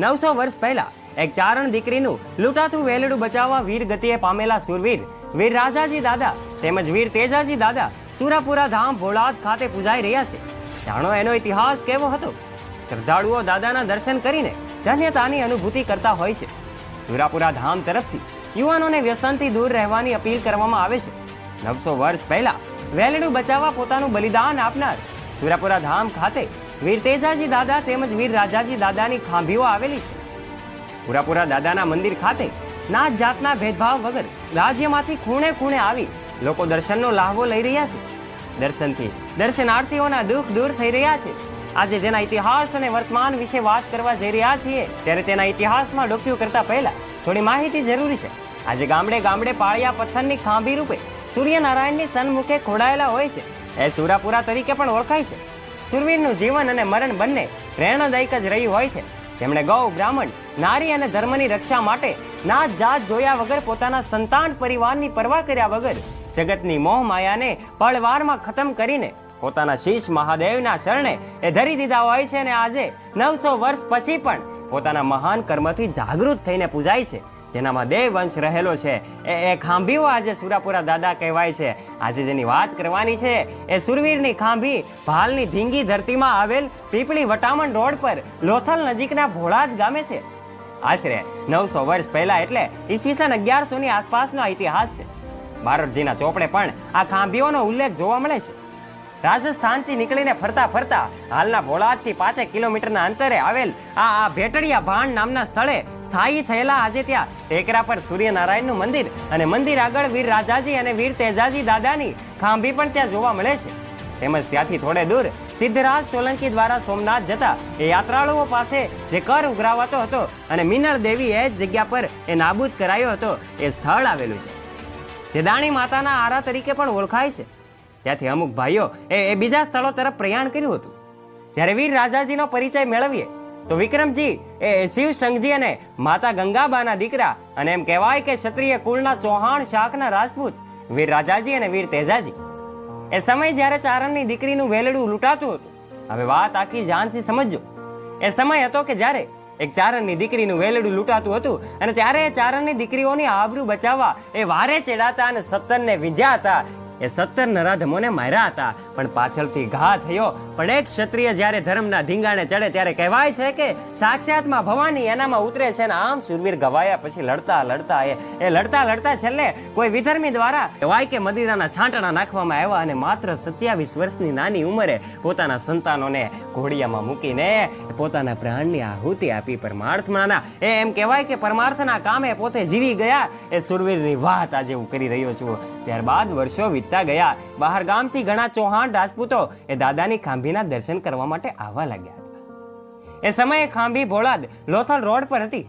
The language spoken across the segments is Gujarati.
900 વર્ષ પહેલા એક ચારણ દીકરીનું લૂંટાતું વેલડું બચાવવા વીર ગતિએ પામેલા સુરવીર વીર રાજાજી દાદા તેમજ વીર તેજાજી દાદા સુરાપુરા ધામ ભોળાદ ખાતે પૂજાઈ રહ્યા છે. જાણો એનો ઇતિહાસ કેવો હતો. શ્રદ્ધાળુઓ દાદાના દર્શન કરીને ધન્યતાની અનુભૂતિ કરતા હોય છે. સુરાપુરા ધામ તરફથી યુવાનોને વ્યસનથી દૂર રહેવાની અપીલ કરવામાં આવે છે. 900 વર્ષ પહેલા વેલડું બચાવવા પોતાનું બલિદાન આપનાર સુરાપુરા ધામ ખાતે વીર તેજાજી દાદા તેમજ વીર રાજાજી દાદાની ખાંભીઓ આવેલી છે. સુરાપુરા દાદાના મંદિર ખાતે નાત જાતના ભેદભાવ વગર રાજ્યમાંથી ખૂણે ખૂણે આવી લોકો દર્શનનો લાહવો લઈ રહ્યા છે. દર્શનથી દર્શનાર્થીઓના દુઃખ દૂર થઈ રહ્યા છે. આજે જેના ઇતિહાસ અને વર્તમાન વિશે વાત કરવા જઈ રહ્યા છીએ ત્યારે તેના ઇતિહાસમાં ડોક્યુ કરતા પહેલા થોડી માહિતી જરૂરી છે. આજે ગામડે ગામડે પાળિયા પથ્થરની ખાંભી રૂપે સૂર્યનારાયણની સન્મુખે ખોડાયેલા હોય છે. એ સુરાપુરા તરીકે પણ ઓળખાય છે. સુરવીરનું જીવન અને મરણ બંને પ્રેરણાદાયક જ રહ્યું હોય છે. જેમણે ગૌ, બ્રાહ્મણ, નારી અને ધર્મની રક્ષા માટે નાત જાત જોયા વગર પોતાના સંતાન પરિવારની પરવા કર્યા વગર જગતની મોહ માયાને પળવારમાં ખતમ કરીને પોતાના શીશ મહાદેવના શરણે એ ધરી દીધા હોય છે અને આજે 900 વર્ષ પછી પણ પોતાના મહાન કર્મથી જાગૃત થઈને પૂજાય છે. જેનામાં દેવ વંશ રહેલો છે એ ખાંભીઓ આજે સુરાપુરા દાદા કહેવાય છે. આજે જેની વાત કરવાની છે એ સુરવીરની ખાંભી ભાલની ધીંગી ધરતીમાં આવેલ પીપળી વટામણ રોડ પર લોથલ નજીકના ભોળાદ ગામે છે. આશરે 900 વર્ષ પહેલા એટલે ઈસવીસન 1100 ની આસપાસનો ઇતિહાસ છે. બારોટજીના ચોપડે પણ આ ખાંભીઓનો ઉલ્લેખ જોવા મળે છે. રાજસ્થાનથી નીકળીને ફરતા ફરતા હાલના ભોળાદથી 5 કિલોમીટરના અંતરે આવેલ આ ભેટડિયા ભાણ નામના સ્થળે સ્થાયી થયેલા આજે ત્યાં ટેકરા પર સૂર્યનારાયણનું મંદિર અને મંદિર આગળ વીર રાજાજી અને વીર તેજાજી દાદાની ખાંભી પણ ત્યાં જોવા મળે છે. તેમજ ત્યાંથી થોડે દૂર સિદ્ધરાજ સોલંકી દ્વારા સોમનાથ જતા એ યાત્રાળુઓ પાસે જે કર ઉઘરાવાતો હતો અને મિનળ દેવી એ જ જગ્યા પર એ નાબૂદ કરાયો હતો એ સ્થળ આવેલું છે, જે દાણી માતાના આરા તરીકે પણ ઓળખાય છે. ત્યાંથી અમુક ભાઈઓ એ બીજા સ્થળો તરફ પ્રયાણ કર્યું હતું. જ્યારે વીર રાજાજીનો પરિચય મેળવીએ તો વિક્રમજી એ શિવ સંઘજી અને માતા ગંગાબાના દીકરા અને એમ કહેવાય કે ક્ષત્રિય કુળના ચૌહાણ શાખના રાજપૂત વીર રાજાજી અને વીર તેજાજી. એ સમય જ્યારે ચારણની દીકરીનું વેલડું લૂંટાતું હતું. હવે વાત આખી જાનથી સમજજો. એ સમય હતો કે જ્યારે એક ચારણની દીકરીનું વેલડું લૂંટાતું હતું અને ત્યારે એ ચારણની દીકરીઓની આબરૂ બચાવવા એ વારે ચડાતા અને 17ને વિંધ્યા હતા. એ 17 નરાધમોને માર્યા હતા, પણ પાછળથી ઘા થયો. પણ એક ક્ષત્રિય જ્યારે ધર્મના ધીંગાણે ચડે ત્યારે કહેવાય છે કે સાક્ષાતમાં ભવાની એનામાં ઉતરે છે. અને આમ સુરવીર ગવાયા પછી લડતા લડતા એ લડતા લડતા છેલ્લે કોઈ વિધર્મી દ્વારા કહેવાય કે મદિરાના છાંટણા નાખવામાં આવ્યા અને માત્ર 27 વર્ષની નાની ઉંમરે પોતાના સંતાનોને ઘોડિયામાં મૂકીને પોતાના પ્રાણની આહુતિ આપી પરમાર્થમાંના એમ કહેવાય કે પરમાર્થના કામે પોતે જીવી ગયા. એ સુરવીરની વાત આજે હું કરી રહ્યો છું. ત્યારબાદ વર્ષો ગયા. બહાર ગામથી ઘણા ચૌહાણ રાજપૂતો એ દાદાની ખાંભીના દર્શન કરવા માટે આવવા લાગ્યા હતા. એ સમયે ખાંભી ભોળાદ લોથલ રોડ પર હતી.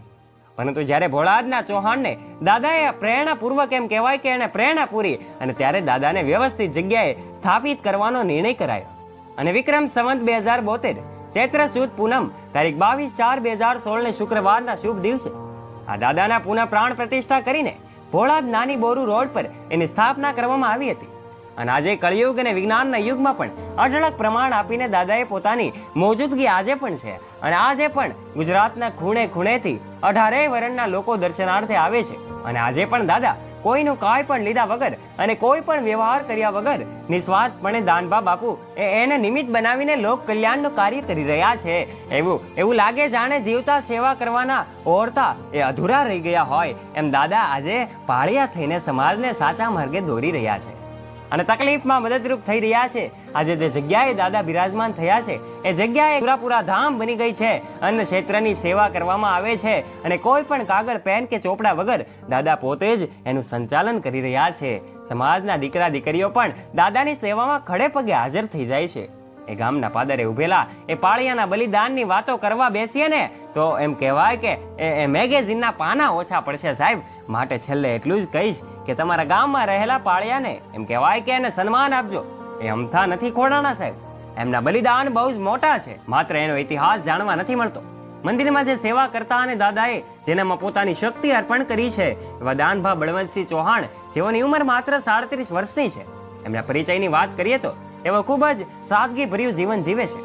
પરંતુ જ્યારે ભોળાદના ચૌહાણને દાદાએ પ્રેરણાપૂર્વક એમ કહેવાય કે એને પ્રેરણા પૂરી અને ત્યારે દાદાને વ્યવસ્થિત જગ્યાએ સ્થાપિત કરવાનો નિર્ણય કરાયો. અને વિક્રમ સંવત 2072 ચૈત્ર સુદ પૂનમ તારીખ 22/4/2016 ને શુક્રવારના શુભ દિવસે આ દાદાના પુનઃ પ્રાણ પ્રતિષ્ઠા કરીને ભોળાદ નાની બોરુ રોડ પર એની સ્થાપના કરવામાં આવી હતી. અને આજે કળિયુગ અને વિજ્ઞાનના યુગમાં પણ અઢળક પ્રમાણ આપીને દાદાએ પોતાની મોજૂદગી આજે પણ છે. અને આજે પણ ગુજરાતના ખૂણે ખૂણેથી 18 વર્ણના લોકો દર્શનાર્થે આવે છે. અને આજે પણ દાદા કોઈનું કાંઈ પણ લીધા વગર અને કોઈ પણ વ્યવહાર કર્યા વગર નિસ્વાર્થપણે દાનભા બાપુ એને નિમિત્ત બનાવીને લોક કલ્યાણનું કાર્ય કરી રહ્યા છે. એવું લાગે જાણે જીવતા સેવા કરવાના ઓરતા એ અધૂરા રહી ગયા હોય એમ દાદા આજે પાળિયા થઈને સમાજને સાચા માર્ગે દોરી રહ્યા છે અને તકલીફમાં મદદરૂપ થઈ રહ્યા છે. આજે જે જગ્યાએ દાદા બિરાજમાન થયા છે એ જગ્યાએ સુરાપુરા ધામ બની ગઈ છે. અન્ન ક્ષેત્રની સેવા કરવામાં આવે છે અને કોઈ પણ કાગળ પેન કે ચોપડા વગર દાદા પોતે જ એનું સંચાલન કરી રહ્યા છે. સમાજના દીકરા દીકરીઓ પણ દાદાની સેવામાં ખડે પગે હાજર થઈ જાય છે. એ ગામના પાદરે ઉભેલા એ પાળિયાના બલિદાનની વાતો કરવા બેસીએ ને તો એમ કહેવાય કે એ મેગેઝિનના પાના ઓછા પડશે સાહેબ. માટે છેલ્લે એટલું જ કહીશ કે તમારા ગામમાં રહેલા પાળિયાને એમ કહેવાય કે એને સન્માન આપજો. એ અમથા નથી ખોડાના સાહેબ. એમના બલિદાન બહુ જ મોટા છે. માત્ર એનો ઇતિહાસ જાણવા નથી મળતો. મંદિરમાં જે સેવા કરતા અને દાદાએ જેનામાં પોતાની શક્તિ અર્પણ કરી છે એવા દાનભા બળવંતસિંહ ચૌહાણ જેઓની ઉંમર માત્ર 37 વર્ષની છે. એમના પરિચયની વાત કરીએ તો તેઓ ખૂબ જ સાદગી ભર્યું જીવન જીવે છે.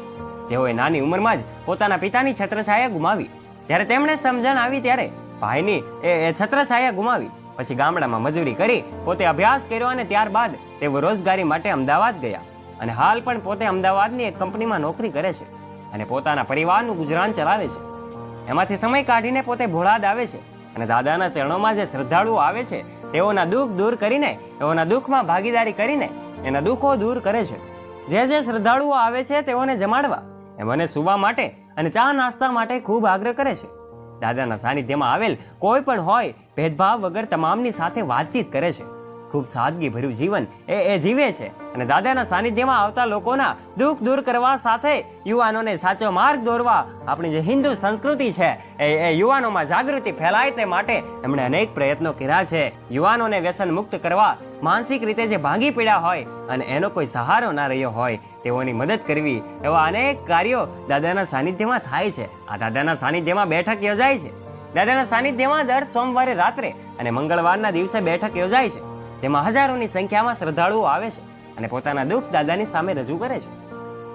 જેઓએ નાની ઉંમરમાં જ પોતાના પિતાની છત્રછાયા ગુમાવી. જ્યારે તેમણે સમજણ આવી ત્યારે ભાઈની એ છત્રછાયા ગુમાવી. પછી ગામડામાં મજૂરી કરી પોતે અભ્યાસ કર્યો અને ત્યારબાદ તેઓ રોજગારી માટે અમદાવાદ ગયા અને હાલ પણ પોતે અમદાવાદની એક કંપનીમાં નોકરી કરે છે અને પોતાના પરિવારનું ગુજરાન ચલાવે છે. એમાંથી સમય કાઢીને પોતે ભોળાદ આવે છે અને દાદાના ચરણોમાં જે શ્રદ્ધાળુઓ આવે છે તેઓના દુઃખ દૂર કરીને, તેઓના દુઃખમાં ભાગીદારી કરીને એના દુઃખો દૂર કરે છે. જે શ્રદ્ધાળુઓ આવે છે તેઓને જમાડવા, મને સુવા માટે અને ચા નાસ્તા માટે ખૂબ આગ્રહ કરે છે. દાદાના સાનિધ્યમાં આવેલ કોઈ પણ હોય ભેદભાવ વગર તમામની સાથે વાતચીત કરે છે. ખૂબ સાદગી ભર્યું જીવન એ જીવે છે અને દાદાના સાનિધ્યમાં આવતા લોકોના દુઃખ દૂર કરવા સાથે યુવાનોને સાચો માર્ગ દોરવા આપણી જે હિન્દુ સંસ્કૃતિ છે એ યુવાનોમાં જાગૃતિ ફેલાય તે માટે એમણે અનેક પ્રયત્નો કર્યા છે. યુવાનોને વ્યસન મુક્ત કરવા, માનસિક રીતે જે ભાંગી પડ્યા હોય અને એનો કોઈ સહારો ના રહ્યો હોય તેઓની મદદ કરવી, એવા અનેક કાર્યો દાદાના સાનિધ્યમાં થાય છે. આ દાદાના સાનિધ્યમાં બેઠક યોજાય છે. દાદાના સાનિધ્યમાં દર સોમવારે રાત્રે અને મંગળવારના દિવસે બેઠક યોજાય છે, જેમાં હજારોની સંખ્યામાં શ્રદ્ધાળુઓ આવે છે અને પોતાના દુઃખ દાદાની સામે રજૂ કરે છે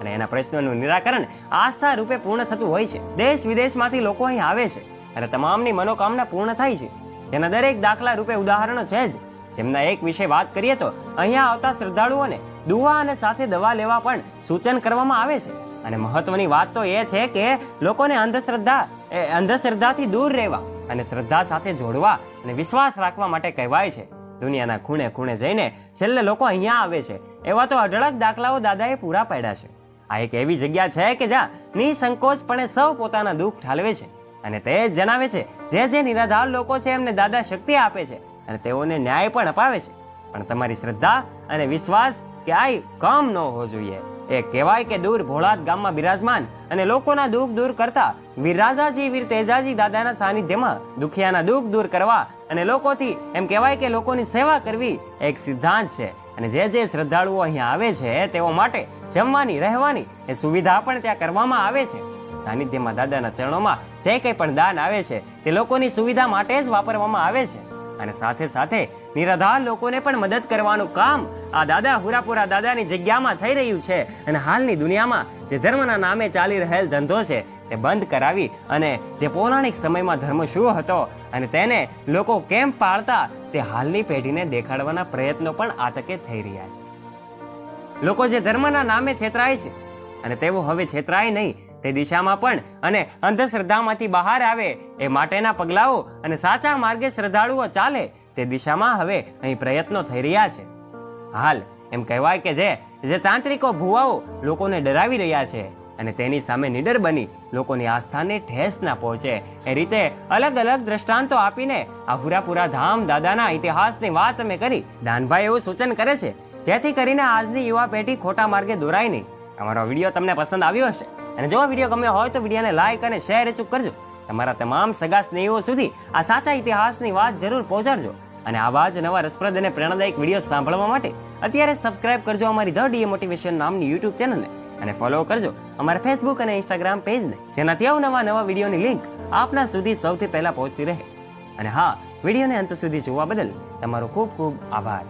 અને એના પ્રશ્નોનું નિરાકરણ આસ્થા રૂપે પૂર્ણ થતું હોય છે. દેશ વિદેશમાંથી લોકો અહીં આવે છે અને તમામની મનોકામના પૂર્ણ થાય છે, જેના દરેક દાખલા રૂપે ઉદાહરણો છે જ. જેમના એક વિશે વાત કરીએ તો અહીંયા આવતા શ્રદ્ધાળુઓને દુઆ અને સાથે દવા લેવા પણ સૂચન કરવામાં આવે છે. અને મહત્વની વાત તો એ છે કે લોકોને અંધશ્રદ્ધાથી દૂર રહેવા અને શ્રદ્ધા સાથે જોડવા અને વિશ્વાસ રાખવા માટે કહેવાય છે. દુનિયાના ખૂણે ખૂણે જઈને છેલ્લે લોકો અહીંયા આવે છે. એવા તો અઢળક દાખલાઓ દાદાએ પૂરા પાડ્યા છે. આ એક એવી જગ્યા છે કે જ્યાં નિસંકોચપણે સૌ પોતાના દુઃખ ઠાલવે છે અને તે જ જણાવે છે જે નિરાધાર લોકો છે એમને દાદા શક્તિ આપે છે અને તેઓને ન્યાય પણ અપાવે છે. પણ તમારી શ્રદ્ધા અને વિશ્વાસ ક્યાંય કમ ન હોવો જોઈએ. એ કહેવાય કે દૂર ભોળાદ ગામમાં બિરાજમાન અને લોકોના દુઃખ દૂર કરતા વીર રાજાજી, વીર તેજાજી દાદાના સાનિધ્યમાં દુખિયાના દુઃખ દૂર કરવા અને લોકોથી એમ કહેવાય કે લોકોની સેવા કરવી એક સિદ્ધાંત છે. અને જે શ્રદ્ધાળુઓ અહીંયા આવે છે તેઓ માટે જમવાની, રહેવાની એ સુવિધા પણ ત્યાં કરવામાં આવે છે. સાનિધ્યમાં દાદાના ચરણોમાં જે કંઈ પણ દાન આવે છે તે લોકોની સુવિધા માટે જ વાપરવામાં આવે છે અને સાથે સાથે નિરાધાર લોકોને પણ મદદ કરવાનું કામ આ દાદા હુરાપુરા દાદાની જગ્યામાં થઈ રહ્યું છે. અને હાલની દુનિયામાં જે ધર્મના નામે ચાલી રહેલ ધંધો છે તે બંધ કરાવી અને જે પૌરાણિક સમયમાં ધર્મ શું હતો અને તેને લોકો કેમ પાળતા તે હાલની પેઢીને દેખાડવાના પ્રયત્નો પણ આ તકે થઈ રહ્યા છે. લોકો જે ધર્મના નામે છેતરાય છે અને તેઓ હવે છેતરાય નહીં તે દિશામાં પણ અને અંધશ્રદ્ધામાંથી બહાર આવે એ માટેના પગલાઓ અને સાચા માર્ગે શ્રદ્ધાળુઓ ચાલે તે દિશામાં હવે અહીં પ્રયત્નો થઈ રહ્યા છે. હાલ એમ કહેવાય કે જે તાંત્રિકો ભુવાઓ લોકોને ડરાવી રહ્યા છે અને તેની સામે નિડર બની લોકોની આસ્થાને ઠેસ ના પહોંચે એ રીતે અલગ અલગ દ્રષ્ટાંતો આપીને આ હુરાપુરા ધામ દાદાના ઇતિહાસની વાત અમે કરી. દાનભાઈ એવું સૂચન કરે છે જેથી કરીને આજની યુવા પેઢી ખોટા માર્ગે દોરાય નહીં. અમારો વિડીયો તમને પસંદ આવ્યો હશે અને જો વિડીયો ગમ્યો હોય તો વિડીયોને લાઈક અને શેર અચૂક કરજો. તમારા તમામ સગા સ્નેહીઓ સુધી આ સાચા ઇતિહાસની વાત જરૂર પહોંચાડજો. અને આવા જ નવા રસપ્રદ અને પ્રેરણાદાયક વિડીયો સાંભળવા માટે અત્યારે સબસ્ક્રાઇબ કરજો અમારી ધ ડીએ મોટિવેશન નામની યુટ્યુબ ચેનલને અને ફોલો કરજો અમારા ફેસબુક અને ઇન્સ્ટાગ્રામ પેજને, જેનાથી નવા વિડીયોની લિંક આપના સુધી સૌથી પહેલા પહોંચતી રહે. અને હા, વિડીયોને અંત સુધી જોવા બદલ તમારો ખૂબ ખૂબ આભાર.